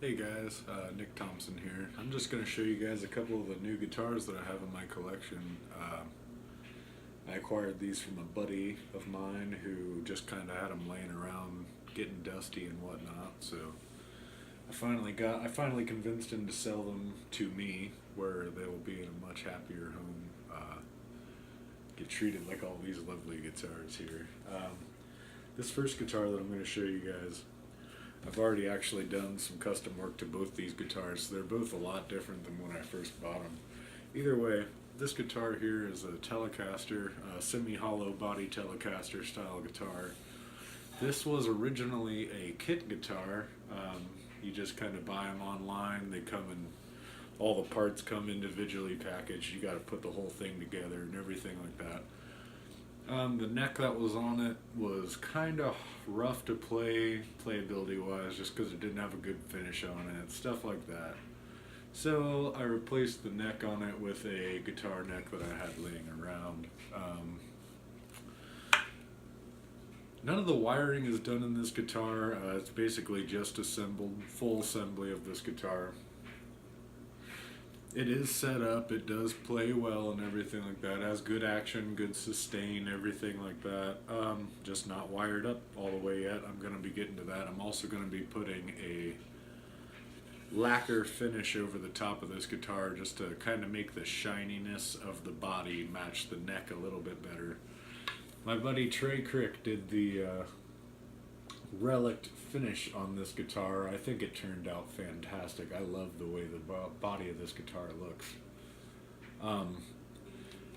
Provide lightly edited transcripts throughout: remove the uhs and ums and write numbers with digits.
Hey guys, Nick Thompson here. I'm just going to show you guys a couple of the new guitars that I have in my collection. I acquired these from a buddy of mine who just kind of had them laying around getting dusty and whatnot. So I finally convinced him to sell them to me, where they will be in a much happier home. Get treated like all these lovely guitars here. This first guitar that I'm going to show you guys, I've already actually done some custom work to both these guitars, so they're both a lot different than when I first bought them. Either way, this guitar here is a Telecaster, a semi-hollow body Telecaster style guitar. This was originally a kit guitar. You just kind of buy them online. They come in, all the parts come individually packaged. You got to put the whole thing together and everything like that. The neck that was on it was kind of rough to play, playability wise, just because it didn't have a good finish on it, stuff like that. So I replaced the neck on it with a guitar neck that I had laying around. None of the wiring is done in this guitar. It's basically just assembled, full assembly of this guitar. It is set up, it does play well and everything like that. It has good action, good sustain, everything like that. Just not wired up all the way yet. I'm going to be getting to that. I'm also going to be putting a lacquer finish over the top of this guitar just to kind of make the shininess of the body match the neck a little bit better. My buddy Trey Crick did the relic finish on this guitar. I think it turned out fantastic. I love the way the body of this guitar looks.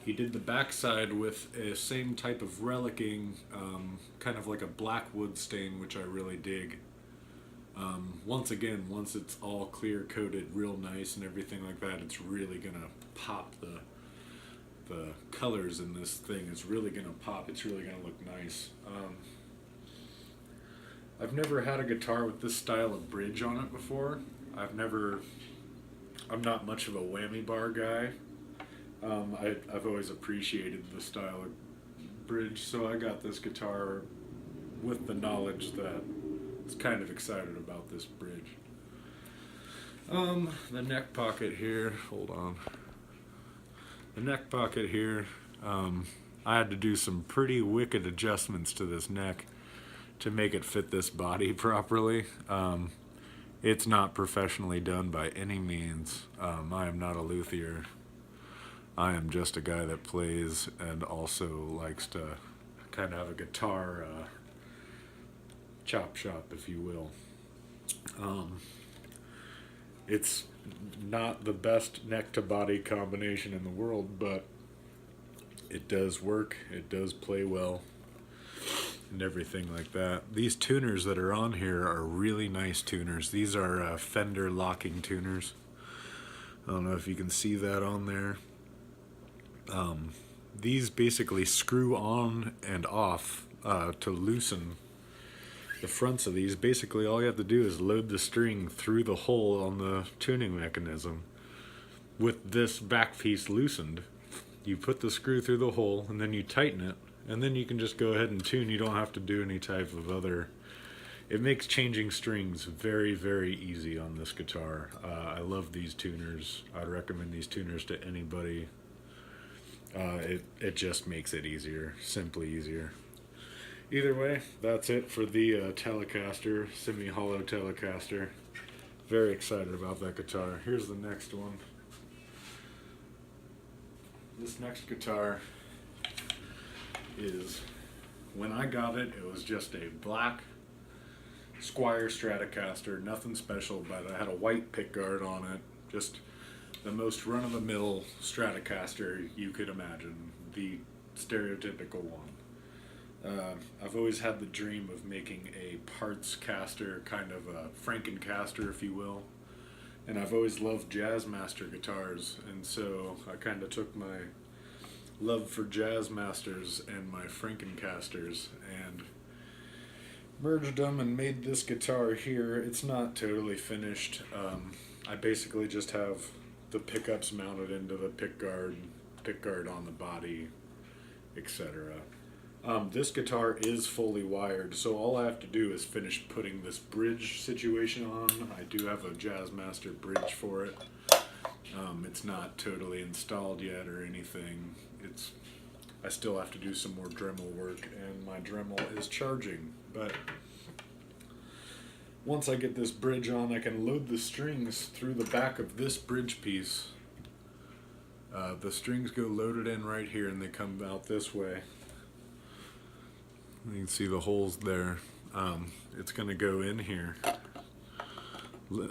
He did the backside with a same type of relicing, kind of like a black wood stain, which I really dig. Once again, once it's all clear coated real nice and everything like that, it's really gonna pop the colors in this thing. It's really gonna pop. It's really gonna look nice. I've never had a guitar with this style of bridge on it before. I'm not much of a whammy bar guy. I've always appreciated the style of bridge, so I got this guitar with the knowledge that I was kind of excited about this bridge. The neck pocket here, hold on. The neck pocket here, I had to do some pretty wicked adjustments to this neck to make it fit this body properly. It's not professionally done by any means. I am not a luthier. I am just a guy that plays and also likes to kind of have a guitar chop shop, if you will. It's not the best neck to body combination in the world, but it does work, it does play well, and everything like that. These tuners that are on here are really nice tuners. These are Fender locking tuners. I don't know if you can see that on there. These basically screw on and off to loosen the fronts of these. Basically all you have to do is load the string through the hole on the tuning mechanism. With this back piece loosened, you put the screw through the hole and then you tighten it, and then you can just go ahead and tune. You don't have to do any type of other. It makes changing strings very, very easy on this guitar. I love these tuners. I'd recommend these tuners to anybody. It just makes it easier, simply easier. Either way, that's it for the Telecaster, semi-hollow Telecaster. Very excited about that guitar. Here's the next one. This next guitar is, when I got it, it was just a black Squier Stratocaster, nothing special, but it had a white pickguard on it, just the most run-of-the-mill Stratocaster you could imagine, the stereotypical one. I've always had the dream of making a parts caster, kind of a Frankencaster, if you will. And I've always loved Jazzmaster guitars, and so I kind of took my love for Jazzmasters and my Frankencasters and merged them and made this guitar here. It's not totally finished. I basically just have the pickups mounted into the pickguard on the body, etc. This guitar is fully wired, so all I have to do is finish putting this bridge situation on. I do have a Jazzmaster bridge for it. It's not totally installed yet or anything. I still have to do some more Dremel work, and my Dremel is charging. But once I get this bridge on, I can load the strings through the back of this bridge piece. The strings go loaded in right here, and they come out this way. You can see the holes there. It's going to go in here.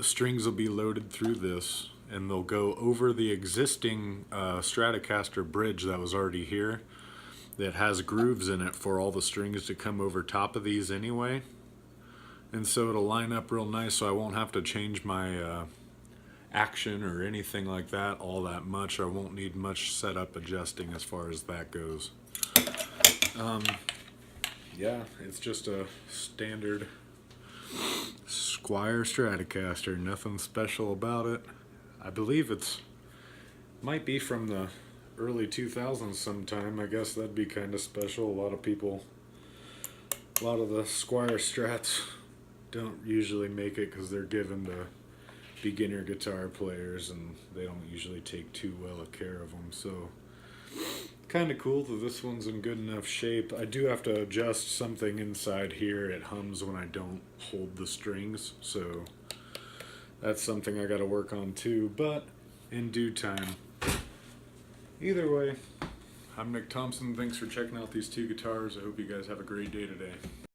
Strings will be loaded through this, and they'll go over the existing Stratocaster bridge that was already here, that has grooves in it for all the strings to come over top of these anyway. And so it'll line up real nice, so I won't have to change my action or anything like that all that much. I won't need much setup adjusting as far as that goes. Yeah, it's just a standard Squier Stratocaster, nothing special about it. I believe might be from the early 2000s sometime. I guess that'd be kind of special. A lot of the Squier Strats don't usually make it because they're given to beginner guitar players, and they don't usually take too well care of them. So kind of cool that this one's in good enough shape. I do have to adjust something inside here. It hums when I don't hold the strings, so that's something I got to work on too, but in due time. Either way, I'm Nick Thompson. Thanks for checking out these two guitars. I hope you guys have a great day today.